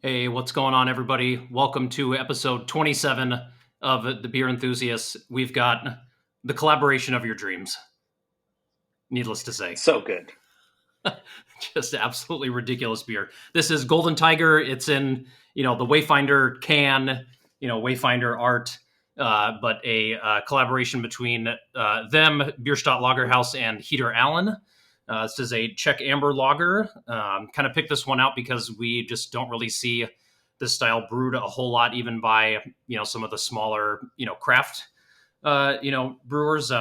Hey, what's going on, everybody? Welcome to episode 27 of The Beer Enthusiasts. We've got the collaboration of your dreams, needless to say. So good. Just absolutely ridiculous beer. This is Golden Tiger. It's in, the Wayfinder can, Wayfinder art, but a collaboration between them, Bierstadt Lagerhaus, and Heater Allen. This is a Czech Amber Lager. Kind of picked this one out because we just don't really see this style brewed a whole lot, even by some of the smaller craft brewers.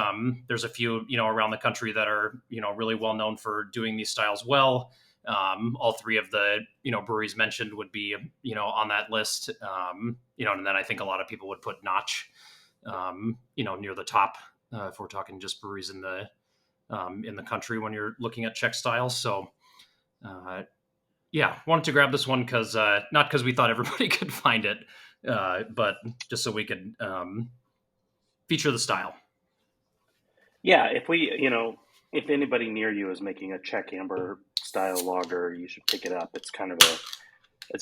There's a few around the country that are really well known for doing these styles well. All three of the breweries mentioned would be on that list. And then I think a lot of people would put Notch near the top if we're talking just breweries in the country when you're looking at Czech styles. So wanted to grab this one because not because we thought everybody could find it, but just so we could feature the style. Yeah, if anybody near you is making a Czech Amber style lager, you should pick it up. It's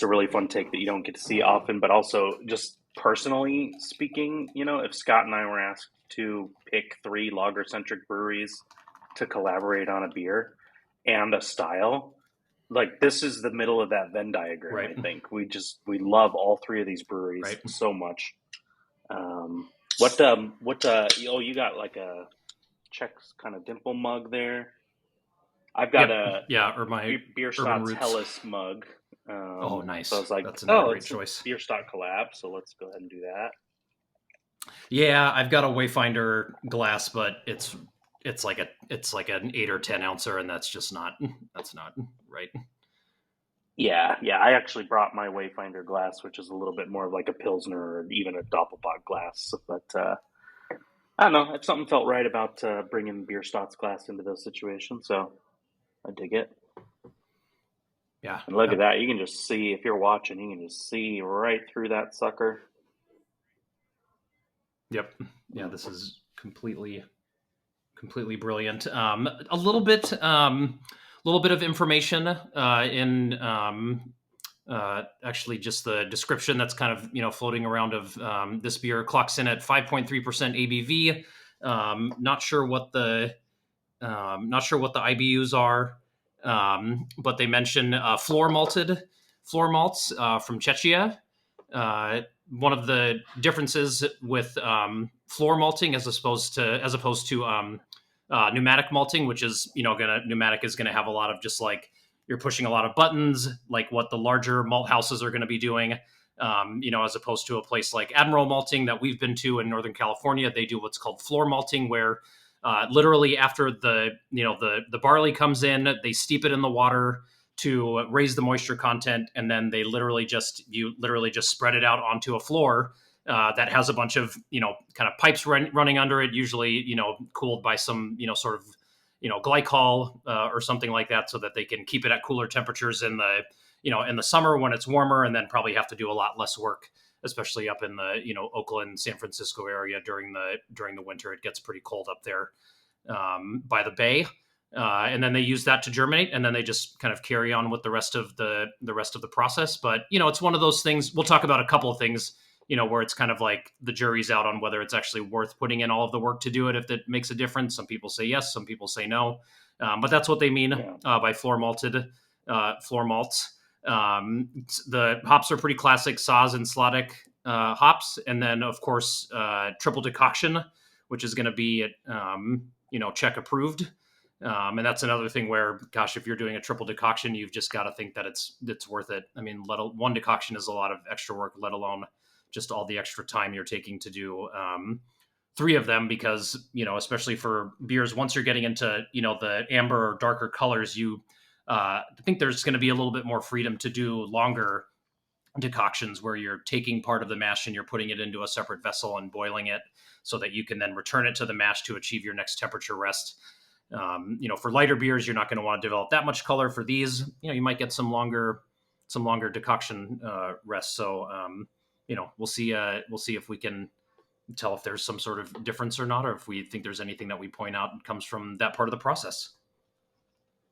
a really fun take that you don't get to see often, but also just personally speaking, if Scott and I were asked to pick three lager-centric breweries to collaborate on a beer and a style, like this is the middle of that Venn diagram, right. I think. We love all three of these breweries so much. You got like a Czech kind of dimple mug there. I've got or my Bierstadt Helles mug. Nice. So I was like, that's another great choice. Bierstadt collab, so let's go ahead and do that. Yeah, I've got a Wayfinder glass, but it's like an 8 or 10 ouncer, and that's not right. Yeah. I actually brought my Wayfinder glass, which is a little bit more like a Pilsner or even a Doppelbock glass. But I don't know. Something felt right about bringing Bierstadt's glass into those situations, so I dig it. Yeah. And look at that. You can just see, if you're watching, you can just see right through that sucker. Yep. Yeah, this is completely brilliant. A little bit of information in actually just the description that's kind of floating around of this beer. Clocks in at 5.3% ABV. Not sure what the IBUs are, but they mention floor malts from Czechia. One of the differences with floor malting as opposed to pneumatic malting, which is pneumatic is gonna have a lot of just like you're pushing a lot of buttons, like what the larger malt houses are going to be doing. As opposed to a place like Admiral Malting that we've been to in Northern California, they do what's called floor malting, where literally after the barley comes in, they steep it in the water to raise the moisture content, and then they literally just spread it out onto a floor that has a bunch of kind of pipes running under it, usually cooled by some sort of glycol or something like that, so that they can keep it at cooler temperatures in the summer when it's warmer, and then probably have to do a lot less work, especially up in the Oakland, San Francisco area during the winter. It gets pretty cold up there by the bay. And then they use that to germinate, and then they just kind of carry on with the rest of the process. But it's one of those things. We'll talk about a couple of things, where it's kind of like the jury's out on whether it's actually worth putting in all of the work to do it, if it makes a difference. Some people say yes, some people say no. But that's what they mean by floor malts. The hops are pretty classic Saz and Slavic hops, and then of course triple decoction, which is going to be Czech approved. And that's another thing where, gosh, if you're doing a triple decoction, you've just got to think that it's worth it. I mean, one decoction is a lot of extra work, let alone just all the extra time you're taking to do three of them, because, especially for beers, once you're getting into, the amber or darker colors, I think there's going to be a little bit more freedom to do longer decoctions where you're taking part of the mash and you're putting it into a separate vessel and boiling it so that you can then return it to the mash to achieve your next temperature rest. For lighter beers, you're not going to want to develop that much color. For these, you might get some longer decoction rest. So, we'll see if we can tell if there's some sort of difference or not, or if we think there's anything that we point out comes from that part of the process.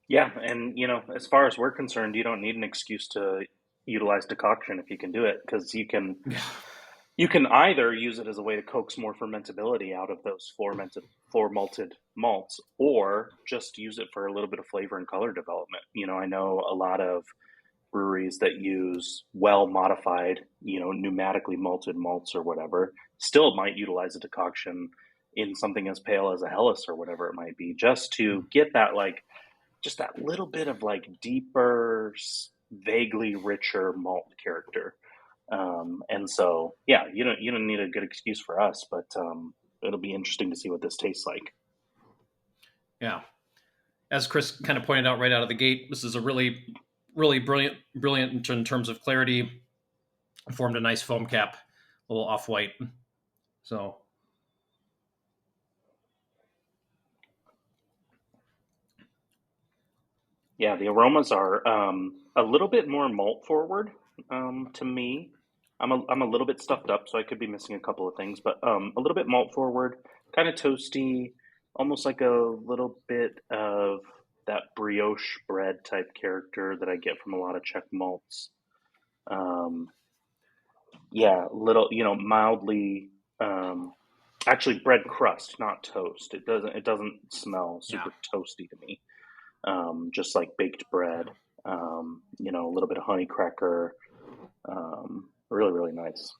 Yeah. And, as far as we're concerned, you don't need an excuse to, utilize decoction if you can do it, because Yeah. you can either use it as a way to coax more fermentability out of those floor malted malts, or just use it for a little bit of flavor and color development. I know a lot of breweries that use well modified, pneumatically malted malts or whatever, still might utilize a decoction in something as pale as a Helles or whatever it might be, just to get that just that little bit of deeper, vaguely richer malt character. And so, yeah, you don't need a good excuse for us, but it'll be interesting to see what this tastes like. Yeah. As Chris kind of pointed out right out of the gate, this is a really, really brilliant in terms of clarity. Formed a nice foam cap, a little off-white. So, yeah, the aromas are a little bit more malt forward to me. I'm a little bit stuffed up, so I could be missing a couple of things, but a little bit malt forward, kind of toasty, almost like a little bit of that brioche bread type character that I get from a lot of Czech malts. Um, yeah, little, mildly, um, actually bread crust, not toast. It doesn't smell yeah. super toasty to me. Just like baked bread, a little bit of honey cracker, really, really nice.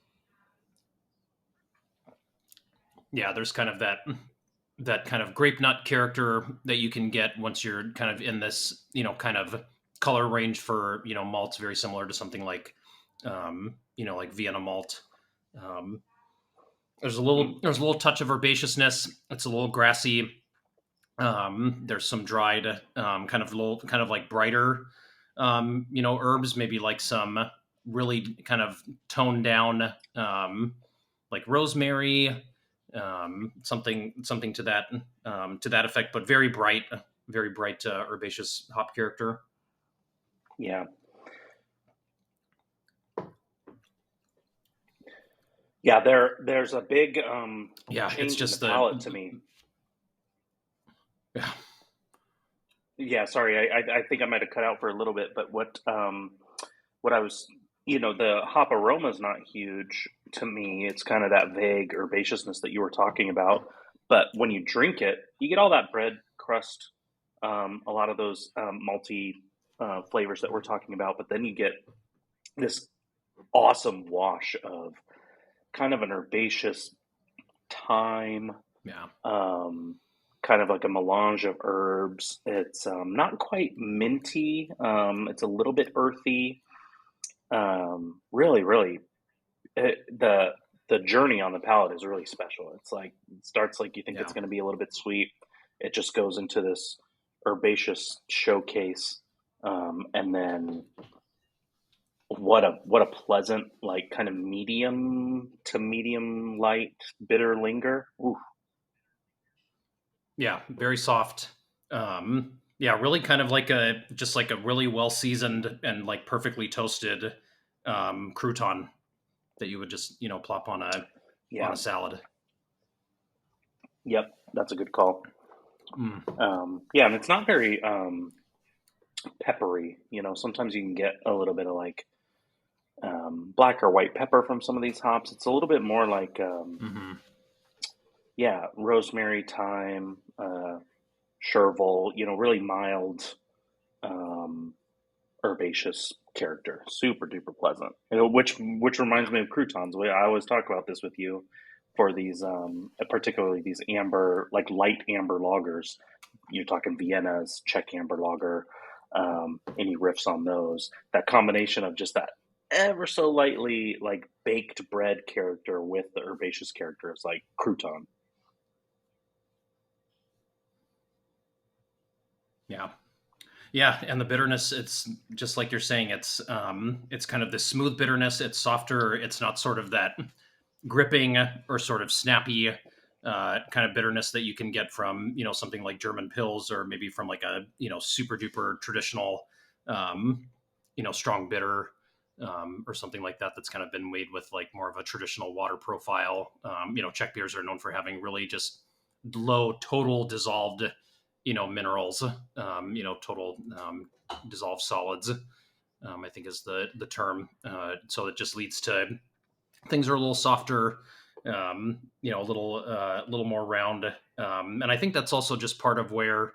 Yeah, there's kind of that kind of grape nut character that you can get once you're kind of in this, kind of color range for, malts very similar to something like, like Vienna malt. Um, there's a little touch of herbaceousness. It's a little grassy. There's some dried, kind of like brighter, herbs, maybe like some really kind of toned down, like rosemary, something to that effect, but very bright herbaceous hop character. Yeah. Yeah, there's a big Yeah, it's change in the just palate to me. yeah, Yeah, sorry, I think I might have cut out for a little bit, but what I was, the hop aroma is not huge to me. It's kind of that vague herbaceousness that you were talking about. But when you drink it, you get all that bread crust, a lot of those malty flavors that we're talking about. But then you get this awesome wash of kind of an herbaceous thyme, yeah, kind of like a melange of herbs. It's not quite minty. It's a little bit earthy. Really, really, the journey on the palate is really special. It's like it starts like you think it's yeah. going to be a little bit sweet. It just goes into this herbaceous showcase, and then what a pleasant kind of medium to medium light bitter linger. Ooh, Yeah, very soft. Yeah, really kind of like just like a really well seasoned and like perfectly toasted crouton that you would just plop on yeah, a salad. yep, that's a good call. Mm, Yeah, and it's not very peppery. Sometimes you can get a little bit of black or white pepper from some of these hops. It's a little bit more like hmm yeah, rosemary, thyme, chervil. Really mild, um, herbaceous character. Super duper pleasant. Which reminds Yeah, me of croutons. I always talk about this with you for these, particularly these amber, like light amber lagers. You're talking Vienna's, Czech Amber Lager. Any riffs on those? That combination of just that ever so lightly like baked bread character with the herbaceous character is like crouton. yeah, yeah. And the bitterness, it's just like you're saying. It's kind of this smooth bitterness. It's softer. It's not sort of that gripping or sort of snappy kind of bitterness that you can get from something like German pills, or maybe from like a super duper traditional strong bitter, or something like that that's kind of been made with like more of a traditional water profile. Czech beers are known for having really just low total dissolved minerals, total dissolved solids. I think is the term. So it just leads to things are a little softer, a little more round. And I think that's also just part of where,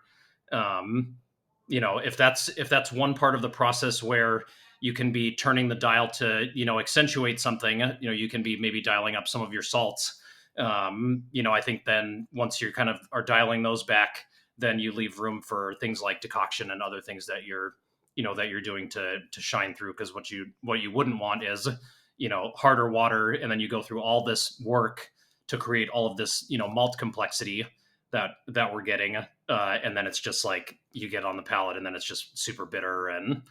if that's one part of the process where you can be turning the dial to, accentuate something, you can be maybe dialing up some of your salts. I think then once you're kind of are dialing those back, then you leave room for things like decoction and other things that you're doing to shine through. Because what you wouldn't want is, harder water, and then you go through all this work to create all of this, malt complexity that we're getting, and then it's just like you get on the palate, and then it's just super bitter, and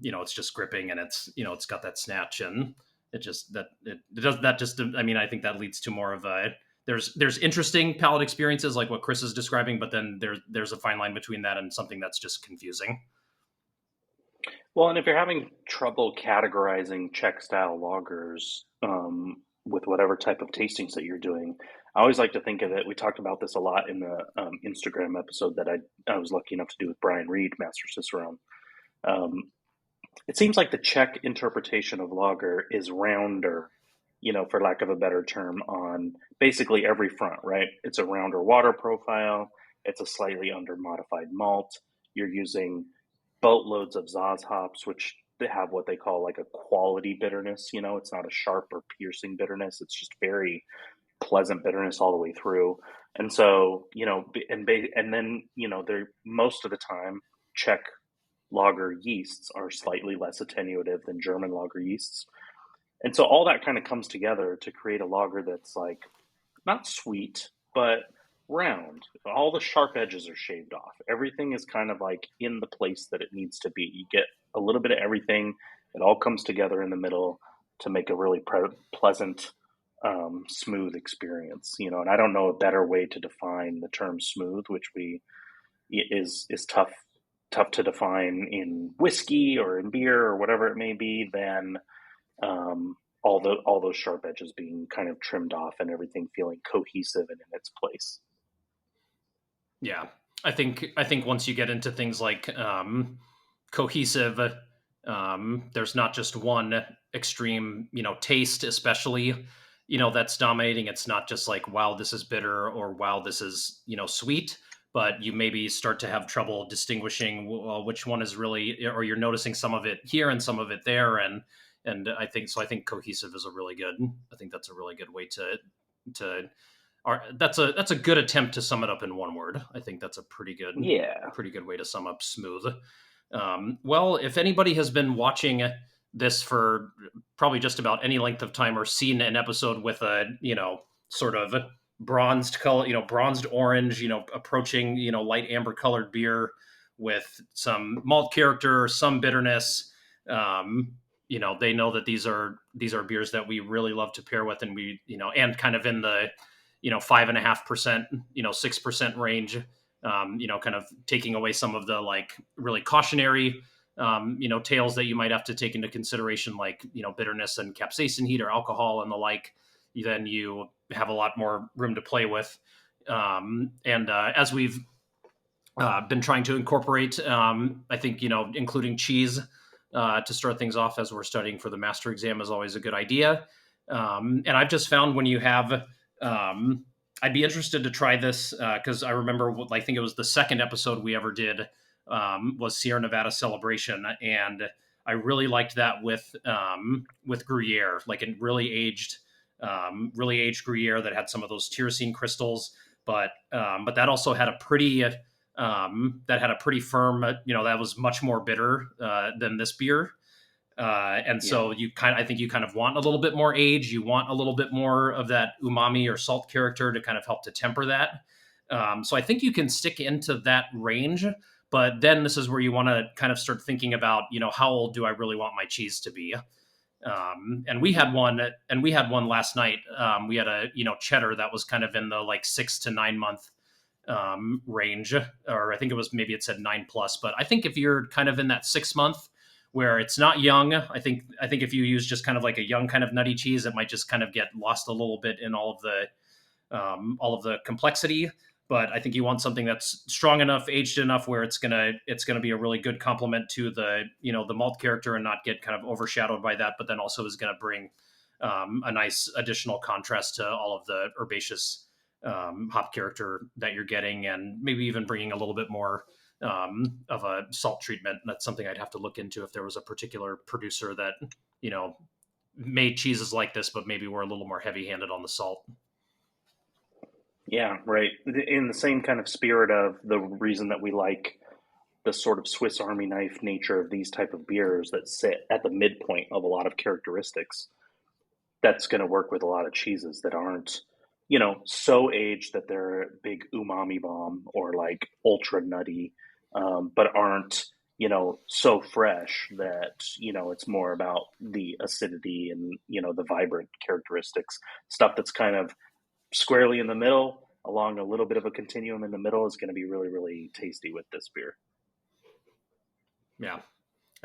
it's just gripping, and it's got that snatch, and it just that it does that just. I mean, I think that leads to more of a there's interesting palate experiences like what Chris is describing, but then there's a fine line between that and something that's just confusing. Well, and if you're having trouble categorizing Czech style lagers with whatever type of tastings that you're doing, I always like to think of it. We talked about this a lot in the Instagram episode that I was lucky enough to do with Brian Reed, Master Cicerone. Um, it seems like the Czech interpretation of lager is rounder, for lack of a better term, on basically every front, right? It's a rounder water profile. It's a slightly under modified malt. You're using boatloads of Zaz hops, which they have what they call like a quality bitterness. It's not a sharp or piercing bitterness. It's just very pleasant bitterness all the way through. And so, and then, they're most of the time Czech lager yeasts are slightly less attenuative than German lager yeasts. And so all that kind of comes together to create a lager that's like not sweet, but round. All the sharp edges are shaved off. Everything is kind of like in the place that it needs to be. You get a little bit of everything. It all comes together in the middle to make a really pleasant, smooth experience. And I don't know a better way to define the term smooth, which is tough to define in whiskey or in beer or whatever it may be, than all those sharp edges being kind of trimmed off and everything feeling cohesive and in its place. Yeah, I think once you get into things like cohesive, there's not just one extreme, taste, especially, that's dominating. It's not just like, wow, this is bitter, or wow, this is, sweet, but you maybe start to have trouble distinguishing which one is really, or you're noticing some of it here and some of it there, and I think so. I think cohesive is a really good. I think that's a really good way to. That's a good attempt to sum it up in one word. I think that's a pretty good way to sum up smooth. Well, if anybody has been watching this for probably just about any length of time, or seen an episode with a sort of bronzed color, bronzed orange, approaching light amber colored beer with some malt character, some bitterness. They know that these are beers that we really love to pair with, and we and kind of in the 5.5%, 6% range, kind of taking away some of the like really cautionary, tales that you might have to take into consideration, like, bitterness and capsaicin heat or alcohol and the like. Then you have a lot more room to play with. And as we've been trying to incorporate, I think, including cheese to start things off as we're studying for the master exam is always a good idea. And I've just found when you have, I'd be interested to try this because I remember, I think it was the second episode we ever did was Sierra Nevada Celebration, and I really liked that with Gruyere, like a really aged Gruyere that had some of those tyrosine crystals, but that also had a pretty firm, that was much more bitter than this beer. And so I think you kind of want a little bit more age. You want a little bit more of that umami or salt character to kind of help to temper that. So I think you can stick into that range, but then this is where you want to kind of start thinking about, how old do I really want my cheese to be? And we had one last night. We had a, cheddar that was kind of in the like 6 to 9 month range, or I think it said 9+, but I think if you're kind of in that 6 month where it's not young, I think if you use just kind of like a young kind of nutty cheese, it might just kind of get lost a little bit in all of the complexity. but I think you want something that's strong enough, aged enough, where it's gonna be a really good complement to the the malt character and not get kind of overshadowed by that, but then also is going to bring a nice additional contrast to all of the herbaceous hop character that you're getting, and maybe even bringing a little bit more of a salt treatment. That's something I'd have to look into if there was a particular producer that you know made cheeses like this, but maybe were a little more heavy-handed on the salt. Yeah, right. In the same kind of spirit of the reason that we like the sort of Swiss Army knife nature of these type of beers that sit at the midpoint of a lot of characteristics, that's going to work with a lot of cheeses that aren't, so aged that they're a big umami bomb or like ultra nutty, but aren't, so fresh that, it's more about the acidity and, the vibrant characteristics. Stuff that's kind of squarely in the middle, along a little bit of a continuum in the middle, is going to be really, really tasty with this beer. Yeah,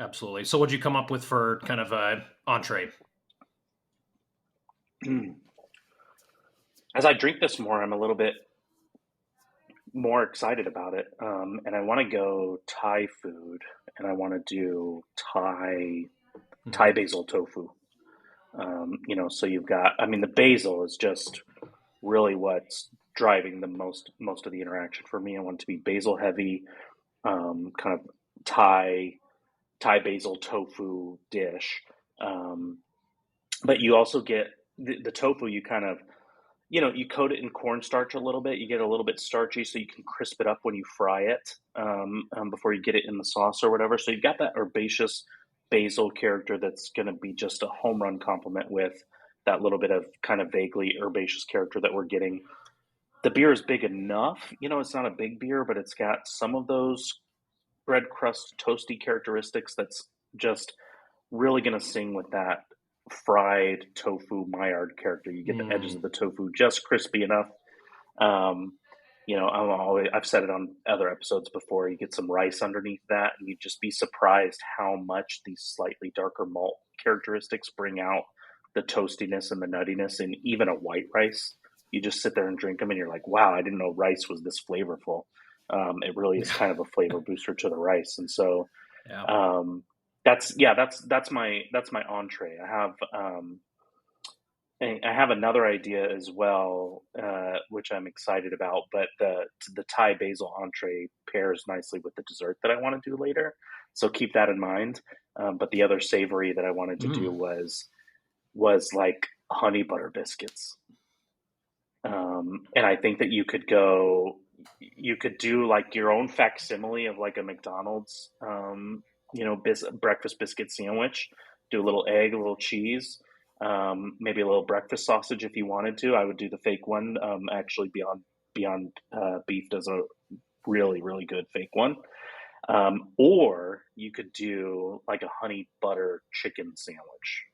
absolutely. So what'd you come up with for kind of a entree? As I drink this more, I'm a little bit more excited about it. And I want to go Thai food, and I want to do Thai basil tofu. So you've got, I mean, the basil is just really what's driving the most of the interaction for me. I want it to be basil heavy, kind of Thai basil tofu dish. Um, but you also get the tofu. You kind of you coat it in cornstarch a little bit. You get a little bit starchy, so you can crisp it up when you fry it before you get it in the sauce or whatever. So you've got that herbaceous basil character that's going to be just a home run complement with that little bit of kind of vaguely herbaceous character that we're getting. The beer is big enough. It's not a big beer, but it's got some of those bread crust toasty characteristics that's just really going to sing with that fried tofu Maillard character. You get the edges of the tofu just crispy enough. Um, I've said it on other episodes before. You get some rice underneath that, and you'd just be surprised how much these slightly darker malt characteristics bring out the toastiness and the nuttiness in even a white rice. You just sit there and drink them, and you're like, "Wow, I didn't know rice was this flavorful." It really is kind of a flavor booster to the rice, and so Yeah. that's my entree. I have another idea as well, which I'm excited about. But the Thai basil entree pairs nicely with the dessert that I want to do later, so keep that in mind. But the other savory that I wanted to do was like honey butter biscuits, and I think that you could do like your own facsimile of like a McDonald's, breakfast biscuit sandwich. Do a little egg, a little cheese, maybe a little breakfast sausage if you wanted to. I would do the fake one. Actually, Beyond Beef does a really, really good fake one. Or you could do like a honey butter chicken sandwich.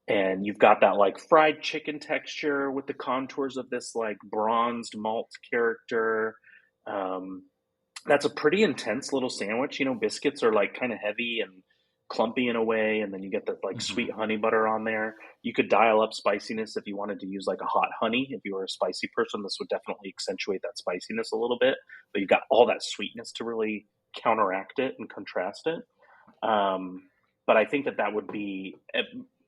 And you've got that like fried chicken texture with the contours of this like bronzed malt character. Um, that's a pretty intense little sandwich. Biscuits are like kind of heavy and clumpy in a way, and then you get the like sweet honey butter on there. You could dial up spiciness if you wanted to use like a hot honey. If you were a spicy person, this would definitely accentuate that spiciness a little bit. But you got all that sweetness to really counteract it and contrast it. But I think that would be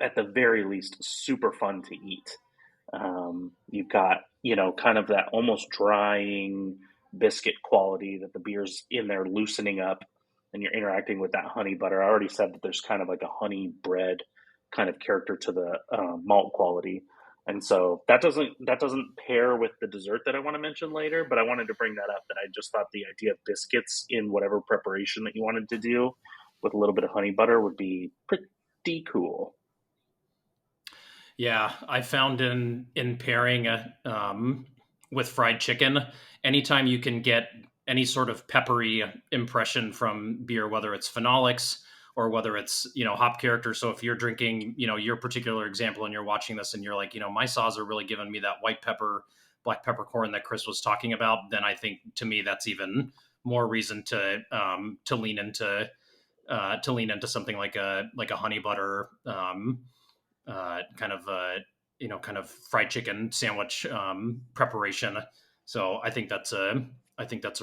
at the very least super fun to eat. You've got kind of that almost drying biscuit quality that the beer's in there loosening up, and you're interacting with that honey butter. I already said that there's kind of like a honey bread kind of character to the malt quality, and so that doesn't pair with the dessert that I want to mention later. But I wanted to bring that up, that I just thought the idea of biscuits in whatever preparation that you wanted to do with a little bit of honey butter would be pretty cool. Yeah, I found in pairing with fried chicken, anytime you can get any sort of peppery impression from beer, whether it's phenolics or whether it's hop character. So if you're drinking your particular example and you're watching this and you're like my saws are really giving me that white pepper, black peppercorn that Chris was talking about, then I think to me that's even more reason to lean into something like a honey butter kind of fried chicken sandwich preparation. So I think that's a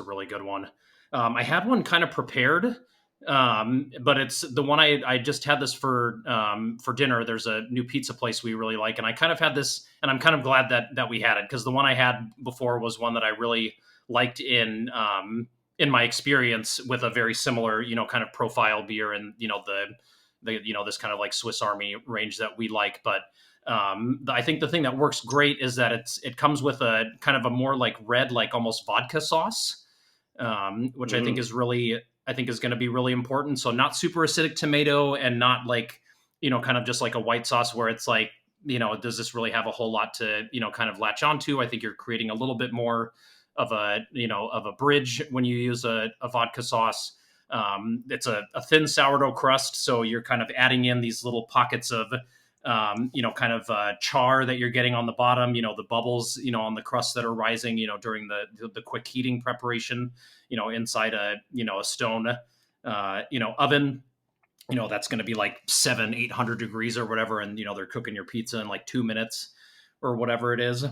really good one. I had one kind of prepared, but it's the one I just had this for dinner. There's a new pizza place we really like, and I kind of had this, and I'm kind of glad that we had it, because the one I had before was one that I really liked in my experience with a very similar, kind of profile beer, and the this kind of like Swiss Army range that we like. But I think the thing that works great is that it comes with a kind of a more like red, like almost vodka sauce, which I think is going to be really important. So not super acidic tomato, and not like, kind of just like a white sauce where it's like, does this really have a whole lot to, kind of latch onto? I think you're creating a little bit more of a bridge when you use a vodka sauce. It's a thin sourdough crust, so you're kind of adding in these little pockets of, kind of char that you're getting on the bottom, the bubbles, on the crust that are rising, during the quick heating preparation, inside a stone, oven, that's going to be like 700-800 degrees or whatever. And, they're cooking your pizza in like 2 minutes or whatever it is.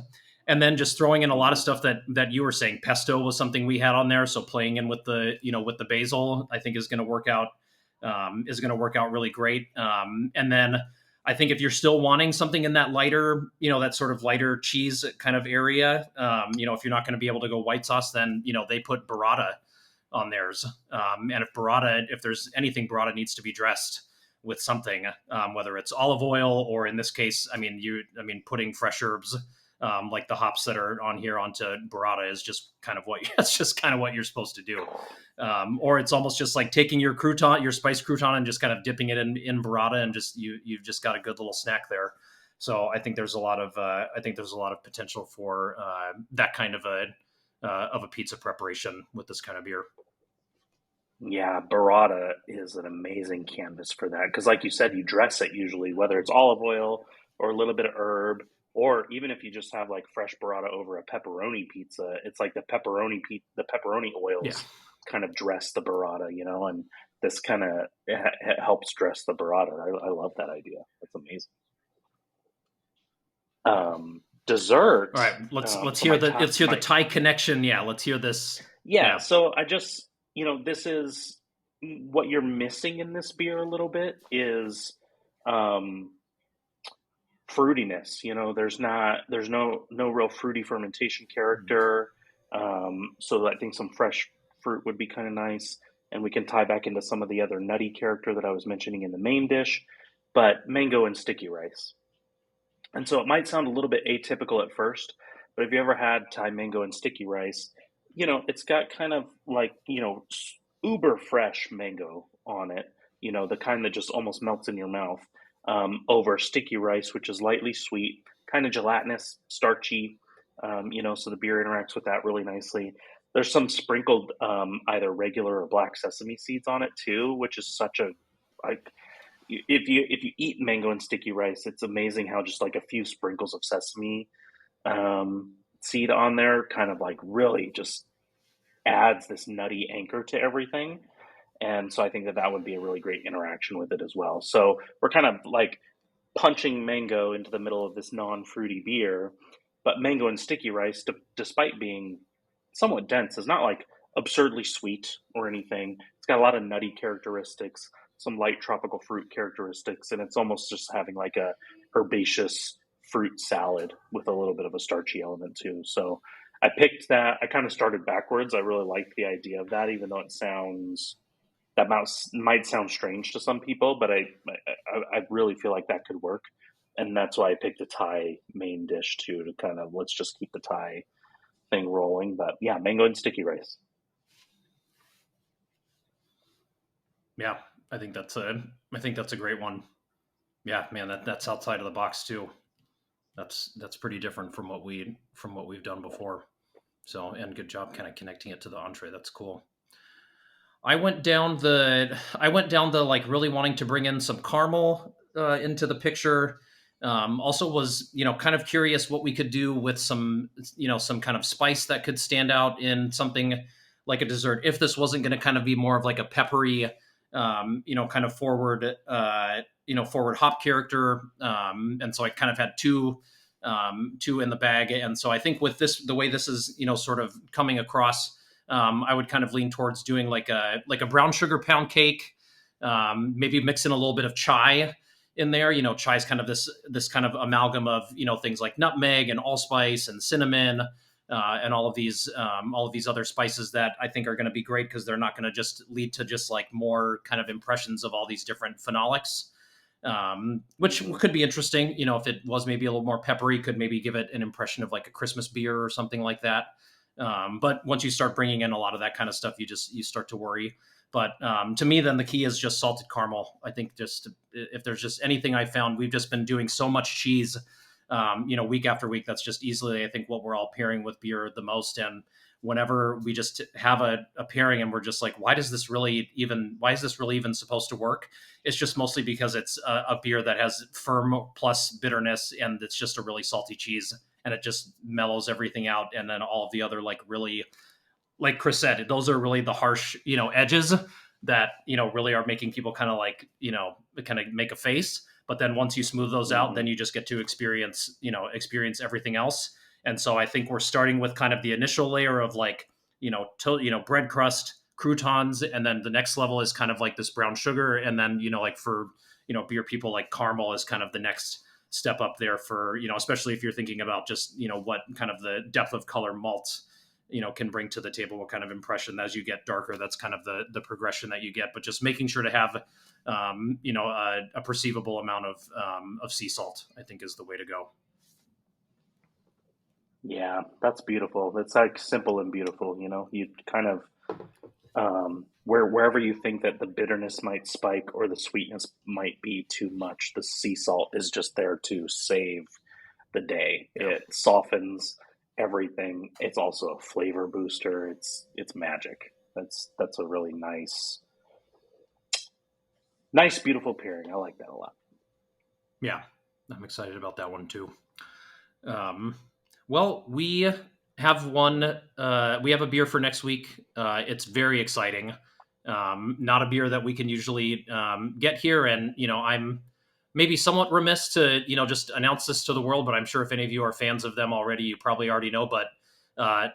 And then just throwing in a lot of stuff that you were saying. Pesto was something we had on there. So playing in with the basil, I think is going to work out really great. And then I think if you're still wanting something in that lighter, that sort of lighter cheese kind of area, if you're not going to be able to go white sauce, then, they put burrata on theirs. And if there's anything, burrata needs to be dressed with something, whether it's olive oil, or in this case, putting fresh herbs, like the hops that are on here onto burrata is just kind of that's just kind of what you're supposed to do. Or it's almost just like taking your spiced crouton, and just kind of dipping it in burrata, and you've just got a good little snack there. So I think there's a lot of potential for that kind of a pizza preparation with this kind of beer. Yeah, burrata is an amazing canvas for that because, like you said, you dress it usually, whether it's olive oil or a little bit of herb, or even if you just have like fresh burrata over a pepperoni pizza, it's like the pepperoni Yeah. oils kind of dress the burrata, and this kind of helps dress the burrata. I love that idea. That's amazing. Dessert. All right, let's So hear my the Thai connection. Yeah, let's hear this. yeah. Yeah. So this is what you're missing in this beer a little bit is um, fruitiness. There's no real fruity fermentation character. So I think some fresh fruit would be kind of nice, and we can tie back into some of the other nutty character that I was mentioning in the main dish. But mango and sticky rice. And so it might sound a little bit atypical at first, but if you ever had Thai mango and sticky rice, it's got kind of like, uber fresh mango on it, the kind that just almost melts in your mouth, over sticky rice, which is lightly sweet, kind of gelatinous, starchy, so the beer interacts with that really nicely. There's some sprinkled either regular or black sesame seeds on it too, which is such a like if you eat mango and sticky rice, it's amazing how just like a few sprinkles of sesame seed on there kind of like really just adds this nutty anchor to everything. And so I think that would be a really great interaction with it as well. So we're kind of like punching mango into the middle of this non-fruity beer, but mango and sticky rice, despite being somewhat dense, is not like absurdly sweet or anything. It's got a lot of nutty characteristics, some light tropical fruit characteristics, and it's almost just having like a herbaceous fruit salad with a little bit of a starchy element too. So I picked that. I kind of started backwards. I really liked the idea of that, even though that might sound strange to some people, but I really feel like that could work. And that's why I picked a Thai main dish too, to kind of, let's just keep the Thai thing rolling. But yeah, mango and sticky rice. Yeah, I think that's a great one. Yeah, man, that's outside of the box too. That's pretty different from what we've done before. So, and good job kind of connecting it to the entree. That's cool. I went down the like really wanting to bring in some caramel into the picture. Also was, kind of curious what we could do with some kind of spice that could stand out in something like a dessert, if this wasn't going to kind of be more of like a peppery, kind of forward hop character. And so I kind of had two two in the bag. And so I think with this, the way this is, sort of coming across, I would kind of lean towards doing like a brown sugar pound cake, maybe mix in a little bit of chai in there. Chai is kind of this kind of amalgam of things like nutmeg and allspice and cinnamon, and all of these other spices that I think are going to be great because they're not going to just lead to just like more kind of impressions of all these different phenolics, which could be interesting. If it was maybe a little more peppery, could maybe give it an impression of like a Christmas beer or something like that. But once you start bringing in a lot of that kind of stuff, you start to worry. But to me, then the key is just salted caramel. I think just if there's just anything I found, we've just been doing so much cheese, week after week. That's just easily, I think, what we're all pairing with beer the most. And whenever we just have a pairing and we're just like, why is this really even supposed to work? It's just mostly because it's a beer that has firm plus bitterness, and it's just a really salty cheese, and it just mellows everything out. And then all of the other really, like Chris said, those are really the harsh, edges that, really are making people kind of make a face. But then once you smooth those out, then you just get to experience everything else. And so I think we're starting with kind of the initial layer of bread crust, croutons, and then the next level is kind of like this brown sugar. And then, for, beer people, like caramel is kind of the next step up there for, especially if you're thinking about just, what kind of the depth of color malt, can bring to the table, what kind of impression as you get darker, that's kind of the progression that you get. But just making sure to have, a perceivable amount of sea salt, I think is the way to go. Yeah, that's beautiful. It's like simple and beautiful, you kind of, wherever you think that the bitterness might spike or the sweetness might be too much, the sea salt is just there to save the day. Yeah. It softens everything. It's also a flavor booster. It's magic. That's a really nice, beautiful pairing. I like that a lot. Yeah, I'm excited about that one too. Well, we have a beer for next week. It's very exciting. Not a beer that we can usually get here. And, I'm maybe somewhat remiss to, just announce this to the world, but I'm sure if any of you are fans of them already, you probably already know, but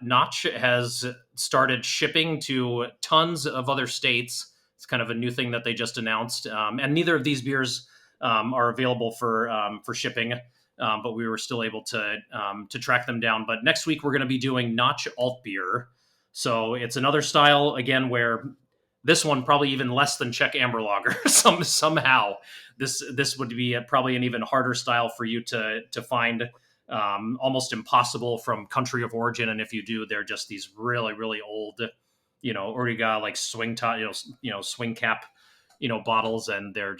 Notch has started shipping to tons of other states. It's kind of a new thing that they just announced. And neither of these beers are available for shipping. But we were still able to track them down. But next week, we're going to be doing Notch Alt Beer. So it's another style, again, where this one probably even less than Czech Amber Lager. Somehow, this would be probably an even harder style for you to find, almost impossible from country of origin. And if you do, they're just these really, really old, Origa, like swing top, swing cap, bottles, and they're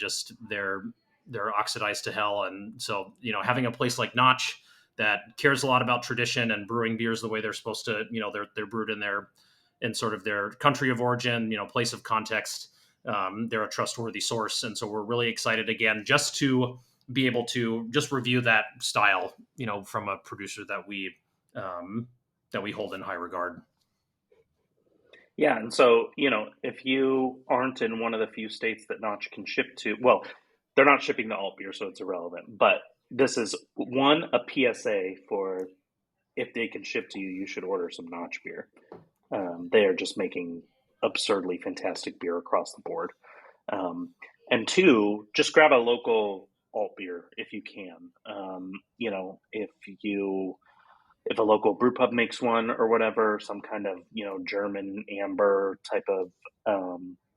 oxidized to hell. And so, having a place like Notch that cares a lot about tradition and brewing beers the way they're supposed to, they're brewed in sort of their country of origin, place of context. They're a trustworthy source. And so we're really excited again, just to be able to just review that style, from a producer that we hold in high regard. Yeah. And so, if you aren't in one of the few states that Notch can ship to, well, they're not shipping the alt beer, so it's irrelevant. But this is a PSA for if they can ship to you, you should order some Notch beer. They are just making absurdly fantastic beer across the board. And two, just grab a local alt beer if you can. If a local brew pub makes one or whatever, some kind of German amber type of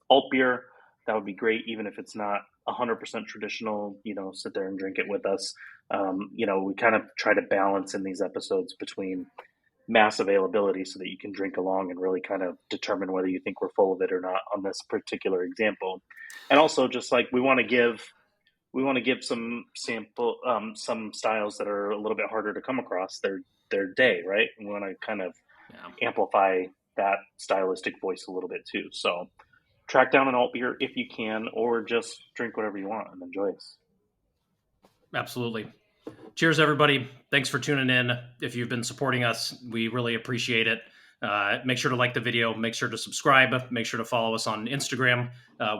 alt beer, that would be great. Even if it's not 100% traditional, sit there and drink it with us. We kind of try to balance in these episodes between mass availability so that you can drink along and really kind of determine whether you think we're full of it or not on this particular example. And also just like we want to give some sample, some styles that are a little bit harder to come across their day, right? We want to kind of amplify that stylistic voice a little bit too. So track down an alt beer if you can, or just drink whatever you want and enjoy it. Absolutely. Cheers, everybody. Thanks for tuning in. If you've been supporting us, we really appreciate it. Make sure to like the video. Make sure to subscribe. Make sure to follow us on Instagram.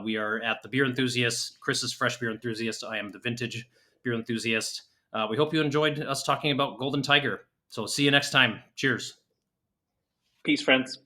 We are at The Beer Enthusiast. Chris is Fresh Beer Enthusiast. I am The Vintage Beer Enthusiast. we hope you enjoyed us talking about Golden Tiger. So see you next time. Cheers. Peace, friends.